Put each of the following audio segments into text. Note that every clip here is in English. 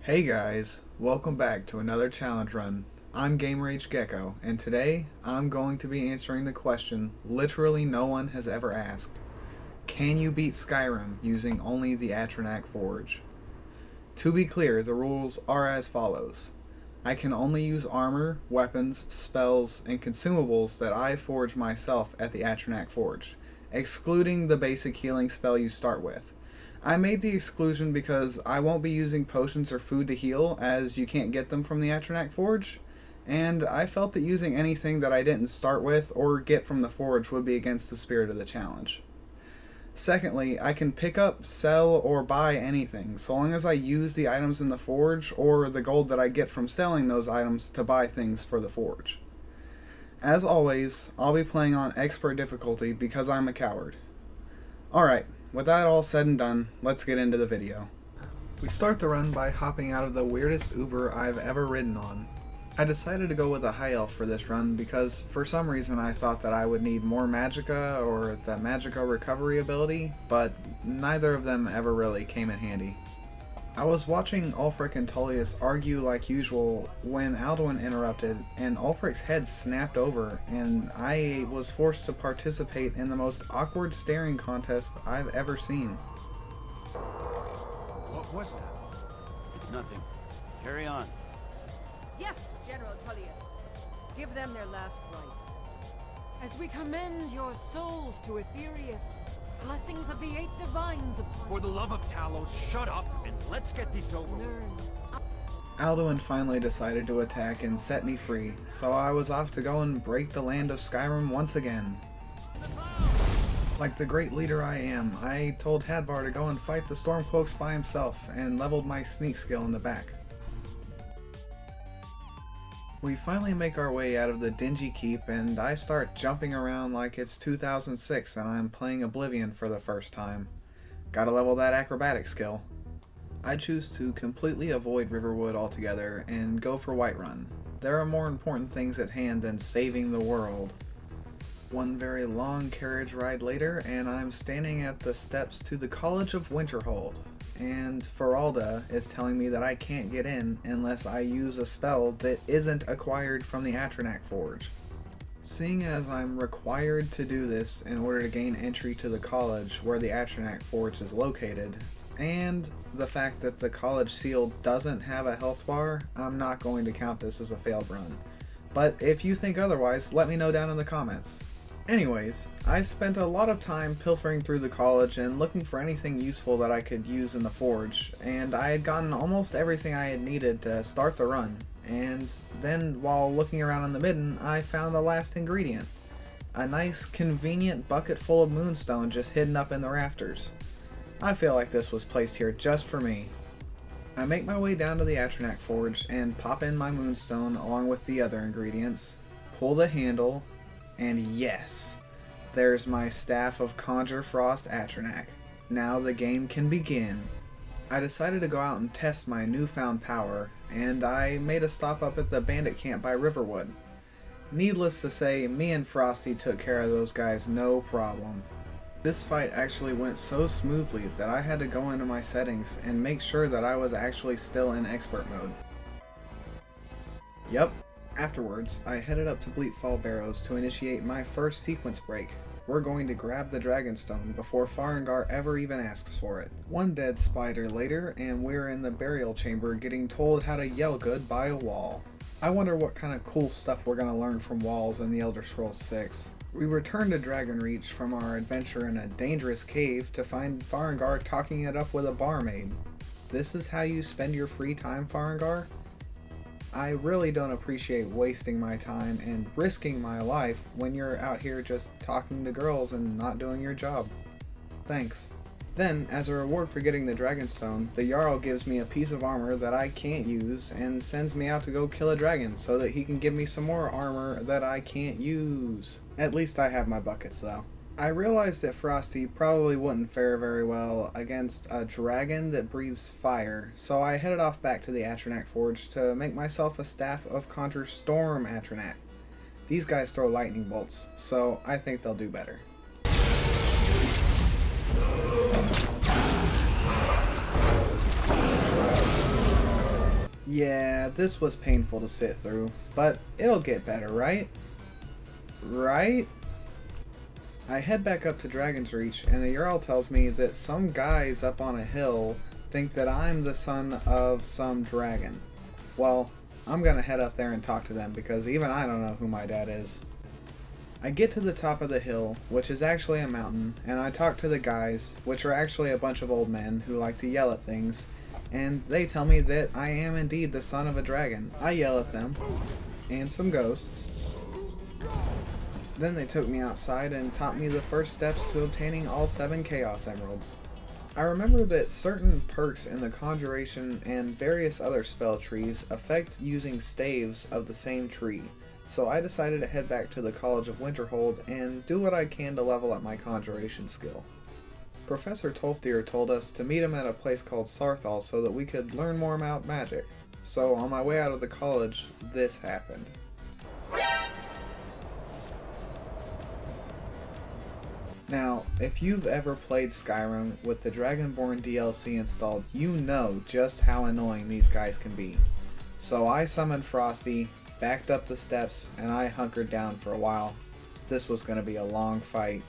Hey guys, welcome back to another challenge run. I'm Game Rage Gecko, and today I'm going to be answering the question literally no one has ever asked. Can you beat Skyrim using only the Atronach Forge? To be clear, the rules are as follows. I can only use armor, weapons, spells, and consumables that I forge myself at the Atronach Forge, excluding the basic healing spell you start with. I made the exclusion because I won't be using potions or food to heal, as you can't get them from the Atronach Forge, and I felt that using anything that I didn't start with or get from the Forge would be against the spirit of the challenge. Secondly, I can pick up, sell, or buy anything, so long as I use the items in the Forge or the gold that I get from selling those items to buy things for the Forge. As always, I'll be playing on expert difficulty because I'm a coward. Alright, with that all said and done, let's get into the video. We start the run by hopping out of the weirdest Uber I've ever ridden on. I decided to go with a high elf for this run because for some reason I thought that I would need more magicka or the magicka recovery ability, but neither of them ever really came in handy. I was watching Ulfric and Tullius argue like usual when Alduin interrupted and Ulfric's head snapped over and I was forced to participate in the most awkward staring contest I've ever seen. What was that? It's nothing. Carry on. Yes, General Tullius. Give them their last rites. As we commend your souls to Aetherius, blessings of the 8 divines upon For the love of Talos, shut up and let's get this over with. learn. Alduin finally decided to attack and set me free, so I was off to go and break the land of Skyrim once again. Like the great leader I am, I told Hadvar to go and fight the Stormcloaks by himself and leveled my sneak skill in the back. We finally make our way out of the dingy keep and I start jumping around like it's 2006 and I'm playing Oblivion for the first time. Gotta level that acrobatic skill. I choose to completely avoid Riverwood altogether and go for Whiterun. There are more important things at hand than saving the world. One very long carriage ride later and I'm standing at the steps to the College of Winterhold. And Feralda is telling me that I can't get in unless I use a spell that isn't acquired from the Atronach Forge. Seeing as I'm required to do this in order to gain entry to the college where the Atronach Forge is located, and the fact that the college seal doesn't have a health bar, I'm not going to count this as a failed run. But if you think otherwise, let me know down in the comments. Anyways, I spent a lot of time pilfering through the college and looking for anything useful that I could use in the forge, and I had gotten almost everything I had needed to start the run, and then while looking around in the Mitten, I found the last ingredient. A nice, convenient bucket full of moonstone just hidden up in the rafters. I feel like this was placed here just for me. I make my way down to the Atronach Forge and pop in my moonstone along with the other ingredients, pull the handle, and yes, there's my Staff of Conjure Frost Atronach. Now the game can begin. I decided to go out and test my newfound power, and I made a stop up at the bandit camp by Riverwood. Needless to say, me and Frosty took care of those guys no problem. This fight actually went so smoothly that I had to go into my settings and make sure that I was actually still in expert mode. Yep. Afterwards, I headed up to Bleakfall Barrows to initiate my first sequence break. We're going to grab the Dragonstone before Farengar ever even asks for it. One dead spider later, and we're in the burial chamber getting told how to yell good by a wall. I wonder what kind of cool stuff we're going to learn from walls in the Elder Scrolls 6. We return to Dragonreach from our adventure in a dangerous cave to find Farengar talking it up with a barmaid. This is how you spend your free time, Farengar? I really don't appreciate wasting my time and risking my life when you're out here just talking to girls and not doing your job. Thanks. Then, as a reward for getting the Dragonstone, the Jarl gives me a piece of armor that I can't use and sends me out to go kill a dragon so that he can give me some more armor that I can't use. At least I have my buckets though. I realized that Frosty probably wouldn't fare very well against a dragon that breathes fire, so I headed off back to the Atronach Forge to make myself a Staff of Conjure Storm Atronach. These guys throw lightning bolts, so I think they'll do better. Yeah, this was painful to sit through, but it'll get better, right? Right? I head back up to Dragon's Reach, and the Jarl tells me that some guys up on a hill think that I'm the son of some dragon. Well, I'm gonna head up there and talk to them, because even I don't know who my dad is. I get to the top of the hill, which is actually a mountain, and I talk to the guys, which are actually a bunch of old men who like to yell at things, and they tell me that I am indeed the son of a dragon. I yell at them, and some ghosts. Then they took me outside and taught me the first steps to obtaining all 7 Chaos Emeralds. I remember that certain perks in the Conjuration and various other spell trees affect using staves of the same tree, so I decided to head back to the College of Winterhold and do what I can to level up my Conjuration skill. Professor Tolfdir told us to meet him at a place called Sarthal so that we could learn more about magic. So on my way out of the college, this happened. Now, if you've ever played Skyrim with the Dragonborn DLC installed, you know just how annoying these guys can be. So I summoned Frosty, backed up the steps, and I hunkered down for a while. This was going to be a long fight.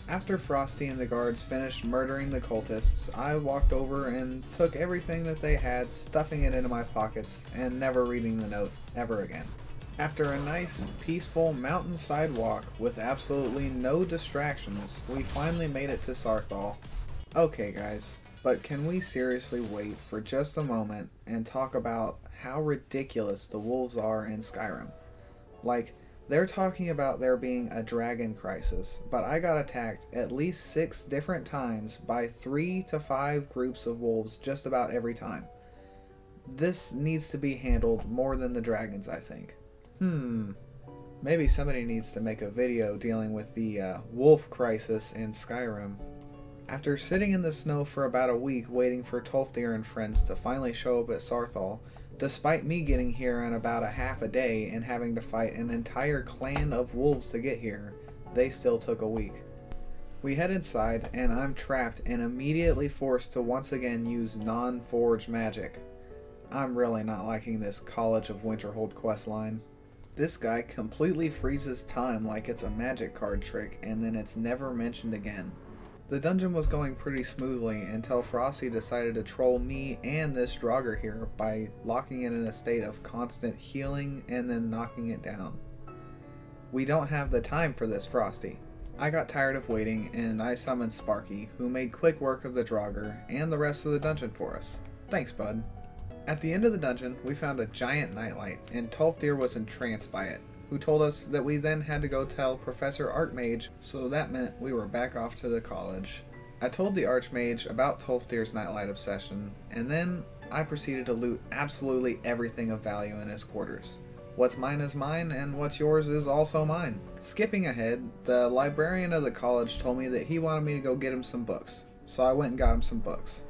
After Frosty and the guards finished murdering the cultists, I walked over and took everything that they had, stuffing it into my pockets, and never reading the note ever again. After a nice, peaceful mountainside walk with absolutely no distractions, we finally made it to Sarthal. Okay guys, but can we seriously wait for just a moment and talk about how ridiculous the wolves are in Skyrim? Like, they're talking about there being a dragon crisis, but I got attacked at least 6 different times by 3 to 5 groups of wolves just about every time. This needs to be handled more than the dragons, I think. Maybe somebody needs to make a video dealing with the wolf crisis in Skyrim. After sitting in the snow for about a week waiting for Tolfdir and friends to finally show up at Sarthal, despite me getting here in about a half a day and having to fight an entire clan of wolves to get here, they still took a week. We head inside and I'm trapped and immediately forced to once again use non-forge magic. I'm really not liking this College of Winterhold questline. This guy completely freezes time like it's a magic card trick and then it's never mentioned again. The dungeon was going pretty smoothly until Frosty decided to troll me and this Draugr here by locking it in a state of constant healing and then knocking it down. We don't have the time for this, Frosty. I got tired of waiting and I summoned Sparky, who made quick work of the Draugr and the rest of the dungeon for us. Thanks, bud. At the end of the dungeon, we found a giant nightlight and Tolfdir was entranced by it, who told us that we then had to go tell Professor Archmage, so that meant we were back off to the college. I told the Archmage about Tolfdir's nightlight obsession, and then I proceeded to loot absolutely everything of value in his quarters. What's mine is mine, and what's yours is also mine. Skipping ahead, the librarian of the college told me that he wanted me to go get him some books, so I went and got him some books.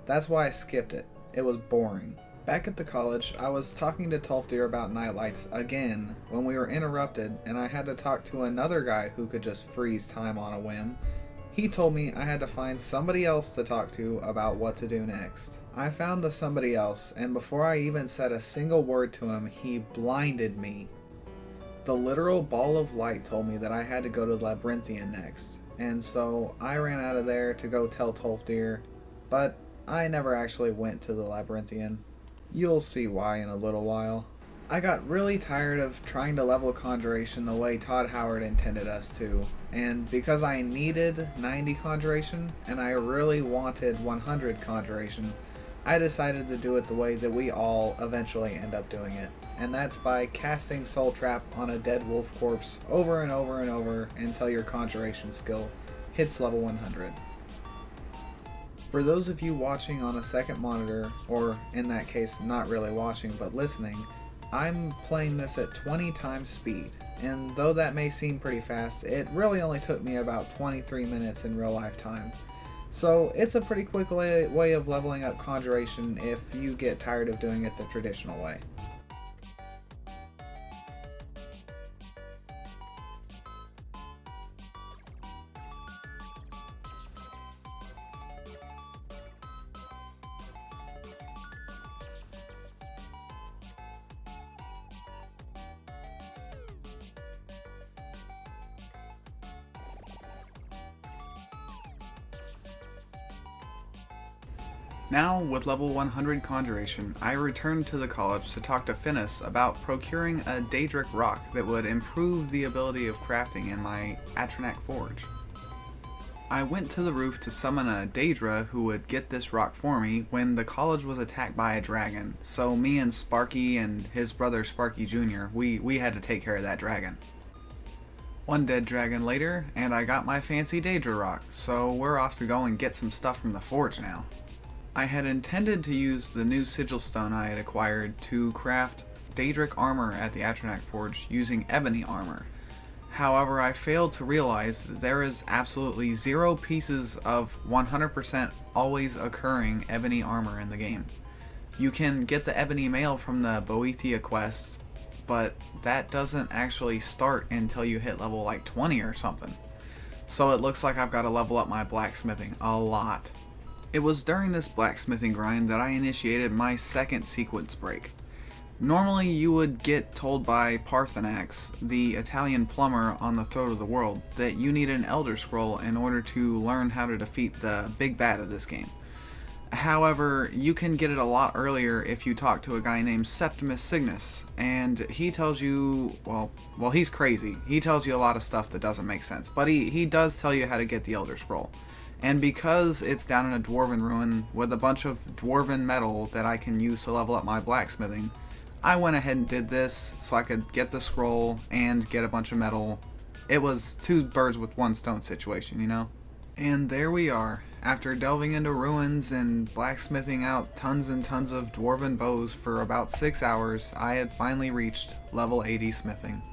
That's why I skipped it. It was boring. Back at the college, I was talking to Tolfdir about nightlights again when we were interrupted and I had to talk to another guy who could just freeze time on a whim. He told me I had to find somebody else to talk to about what to do next. I found the somebody else, and before I even said a single word to him, he blinded me. The literal ball of light told me that I had to go to Labyrinthian next, and so I ran out of there to go tell Tolfdir, but I never actually went to the Labyrinthian. You'll see why in a little while. I got really tired of trying to level Conjuration the way Todd Howard intended us to, and because I needed 90 Conjuration, and I really wanted 100 Conjuration, I decided to do it the way that we all eventually end up doing it, and that's by casting Soul Trap on a dead wolf corpse over and over and over until your Conjuration skill hits level 100. For those of you watching on a second monitor, or in that case not really watching but listening, I'm playing this at 20 times speed, and though that may seem pretty fast, it really only took me about 23 minutes in real life time. So it's a pretty quick way of leveling up Conjuration if you get tired of doing it the traditional way. Now, with level 100 Conjuration, I returned to the college to talk to Finnis about procuring a Daedric rock that would improve the ability of crafting in my Atronach Forge. I went to the roof to summon a Daedra who would get this rock for me when the college was attacked by a dragon, so me and Sparky and his brother Sparky Jr., we had to take care of that dragon. One dead dragon later, and I got my fancy Daedra rock, so we're off to go and get some stuff from the forge now. I had intended to use the new sigil stone I had acquired to craft Daedric armor at the Atronach Forge using ebony armor. However, I failed to realize that there is absolutely 0 pieces of 100% always occurring ebony armor in the game. You can get the ebony mail from the Boethia quest, but that doesn't actually start until you hit level like 20 or something. So it looks like I've got to level up my blacksmithing a lot. It was during this blacksmithing grind that I initiated my second sequence break. Normally you would get told by Parthenax, the Italian plumber on the Throat of the World, that you need an Elder Scroll in order to learn how to defeat the big bad of this game. However, you can get it a lot earlier if you talk to a guy named Septimus Cygnus, and he tells you, well he's crazy. He tells you a lot of stuff that doesn't make sense, but he does tell you how to get the Elder Scroll. And because it's down in a dwarven ruin with a bunch of dwarven metal that I can use to level up my blacksmithing, I went ahead and did this so I could get the scroll and get a bunch of metal. It was 2 birds with 1 stone situation, you know? And there we are. After delving into ruins and blacksmithing out tons and tons of dwarven bows for about 6 hours, I had finally reached level 80 smithing.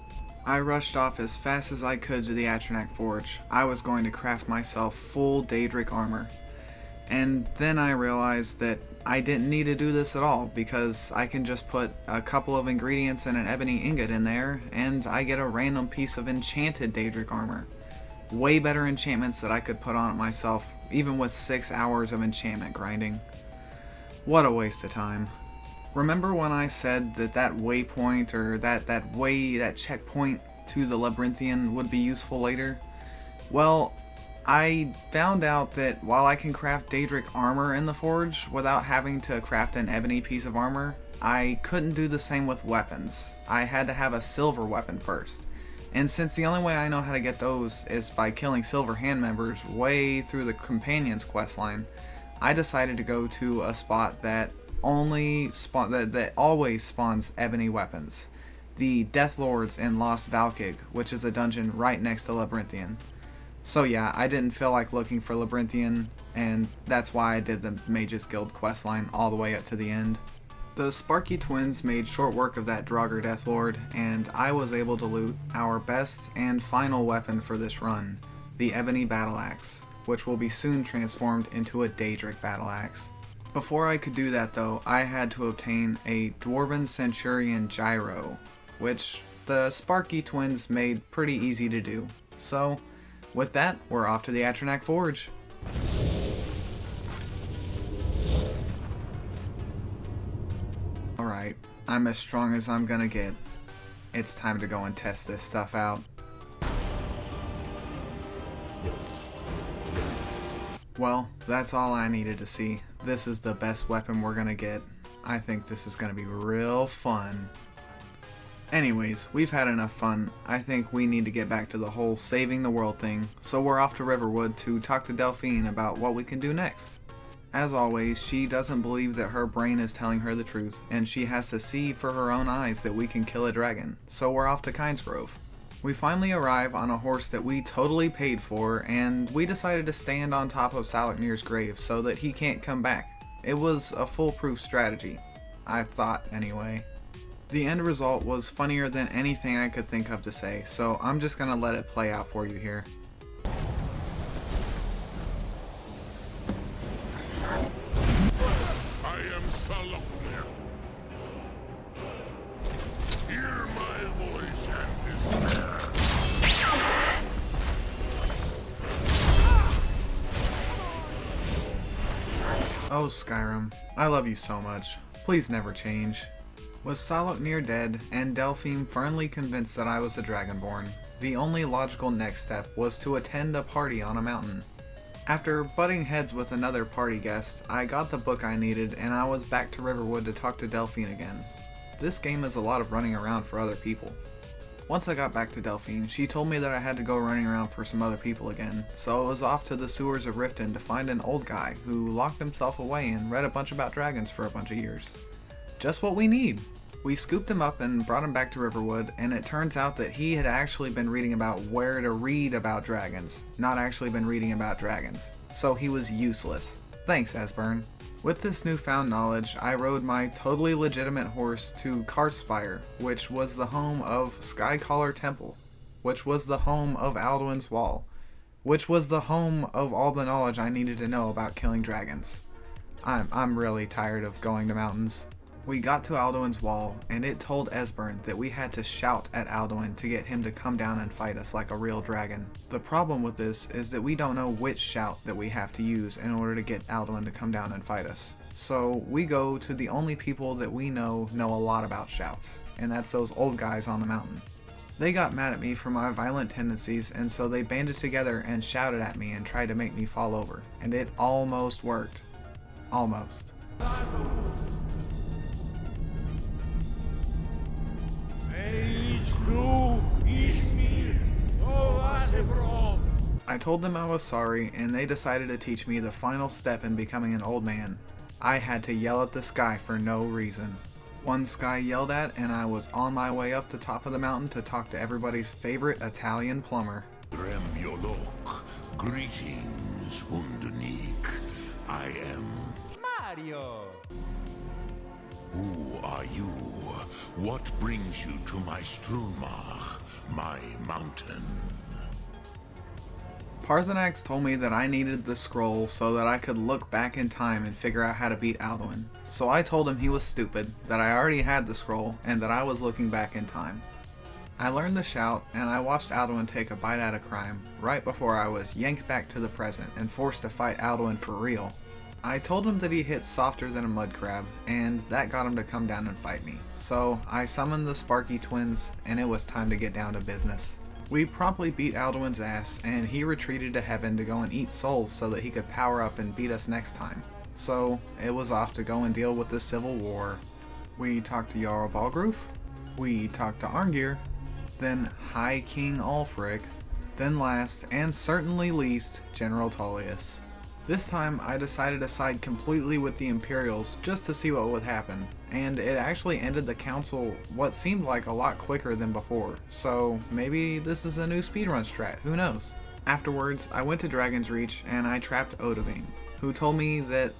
I rushed off as fast as I could to the Atronach Forge. I was going to craft myself full Daedric armor. And then I realized that I didn't need to do this at all, because I can just put a couple of ingredients and an ebony ingot in there, and I get a random piece of enchanted Daedric armor. Way better enchantments that I could put on it myself, even with 6 hours of enchantment grinding. What a waste of time. Remember when I said that waypoint, or that checkpoint to the Labyrinthian would be useful later? Well, I found out that while I can craft Daedric armor in the forge without having to craft an ebony piece of armor, I couldn't do the same with weapons. I had to have a silver weapon first. And since the only way I know how to get those is by killing silver hand members way through the Companion's questline, I decided to go to a spot that always spawns ebony weapons. The Death Lords in Lost Valkig, which is a dungeon right next to Labyrinthian. So yeah, I didn't feel like looking for Labyrinthian, and that's why I did the Mages Guild questline all the way up to the end. The Sparky twins made short work of that Draugr Deathlord, and I was able to loot our best and final weapon for this run, the Ebony Battle Axe, which will be soon transformed into a Daedric Battle Axe. Before I could do that though, I had to obtain a Dwarven Centurion Gyro, which the Sparky twins made pretty easy to do. So, with that, we're off to the Atronach Forge. Alright, I'm as strong as I'm gonna get. It's time to go and test this stuff out. Well, that's all I needed to see. This is the best weapon we're gonna get. I think this is gonna be real fun. Anyways, we've had enough fun. I think we need to get back to the whole saving the world thing, so we're off to Riverwood to talk to Delphine about what we can do next. As always, she doesn't believe that her brain is telling her the truth, and she has to see for her own eyes that we can kill a dragon, so we're off to Kynesgrove. We finally arrive on a horse that we totally paid for, and we decided to stand on top of Salaknir's grave so that he can't come back. It was a foolproof strategy. I thought, anyway. The end result was funnier than anything I could think of to say, so I'm just gonna let it play out for you here. I am Salaknir. Hear my voice and despair. Oh Skyrim, I love you so much. Please never change. With Salaknir dead, and Delphine firmly convinced that I was the Dragonborn, the only logical next step was to attend a party on a mountain. After butting heads with another party guest, I got the book I needed and I was back to Riverwood to talk to Delphine again. This game is a lot of running around for other people. Once I got back to Delphine, she told me that I had to go running around for some other people again, so I was off to the sewers of Riften to find an old guy who locked himself away and read a bunch about dragons for a bunch of years. Just what we need! We scooped him up and brought him back to Riverwood, and it turns out that he had actually been reading about where to read about dragons, not actually been reading about dragons. So he was useless. Thanks, Esbern. With this newfound knowledge, I rode my totally legitimate horse to Karspire, which was the home of Skycaller Temple, which was the home of Alduin's Wall, which was the home of all the knowledge I needed to know about killing dragons. I'm really tired of going to mountains. We got to Alduin's Wall, and it told Esbern that we had to shout at Alduin to get him to come down and fight us like a real dragon. The problem with this is that we don't know which shout that we have to use in order to get Alduin to come down and fight us. So we go to the only people that we know a lot about shouts, and that's those old guys on the mountain. They got mad at me for my violent tendencies, and so they banded together and shouted at me and tried to make me fall over. And it almost worked. Almost. I told them I was sorry, and they decided to teach me the final step in becoming an old man. I had to yell at the sky for no reason. One sky yelled at, and I was on my way up the top of the mountain to talk to everybody's favorite Italian plumber. Rembiolok, greetings, Wundernik. I am Mario! Who are you? What brings you to my Strulmach, my mountain? Parthenax told me that I needed the scroll so that I could look back in time and figure out how to beat Alduin. So I told him he was stupid, that I already had the scroll, and that I was looking back in time. I learned the shout, and I watched Alduin take a bite out of crime, right before I was yanked back to the present and forced to fight Alduin for real. I told him that he hit softer than a mud crab, and that got him to come down and fight me. So I summoned the Sparky twins, and it was time to get down to business. We promptly beat Alduin's ass, and he retreated to heaven to go and eat souls so that he could power up and beat us next time. So it was off to go and deal with the Civil War. We talked to Jarl Balgruf, we talked to Arngir, then High King Ulfric, then last, and certainly least, General Tullius. This time I decided to side completely with the Imperials just to see what would happen, and it actually ended the council what seemed like a lot quicker than before, so maybe this is a new speedrun strat, who knows. Afterwards, I went to Dragon's Reach and I trapped Odahviing, who told me that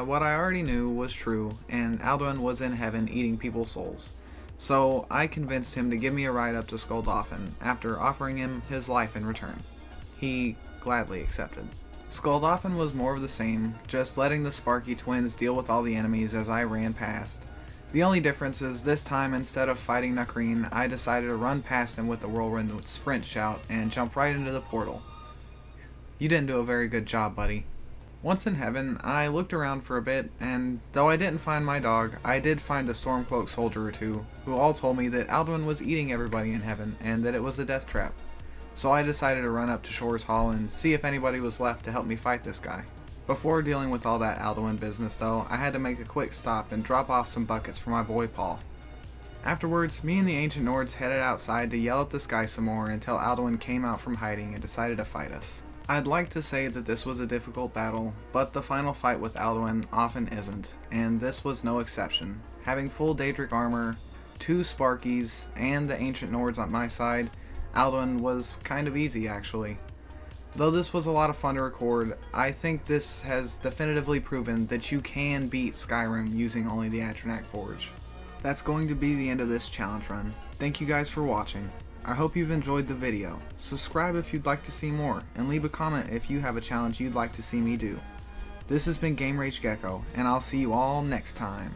what I already knew was true, and Alduin was in heaven eating people's souls. So I convinced him to give me a ride up to Skuldafn after offering him his life in return. He gladly accepted. Skuldafn was more of the same, just letting the Sparky twins deal with all the enemies as I ran past. The only difference is this time, instead of fighting Nakreen, I decided to run past him with the whirlwind sprint shout and jump right into the portal. You didn't do a very good job, buddy. Once in heaven, I looked around for a bit, and though I didn't find my dog, I did find a Stormcloak soldier or two, who all told me that Alduin was eating everybody in heaven, and that it was a death trap. So I decided to run up to Shores Hall and see if anybody was left to help me fight this guy. Before dealing with all that Alduin business though, I had to make a quick stop and drop off some buckets for my boy Paul. Afterwards, me and the Ancient Nords headed outside to yell at the sky some more until Alduin came out from hiding and decided to fight us. I'd like to say that this was a difficult battle, but the final fight with Alduin often isn't, and this was no exception. Having full Daedric armor, 2 Sparkies, and the Ancient Nords on my side, Alduin was kind of easy actually. Though this was a lot of fun to record, I think this has definitively proven that you can beat Skyrim using only the Atronach Forge. That's going to be the end of this challenge run. Thank you guys for watching. I hope you've enjoyed the video. Subscribe if you'd like to see more, and leave a comment if you have a challenge you'd like to see me do. This has been Game Rage Gecko, and I'll see you all next time.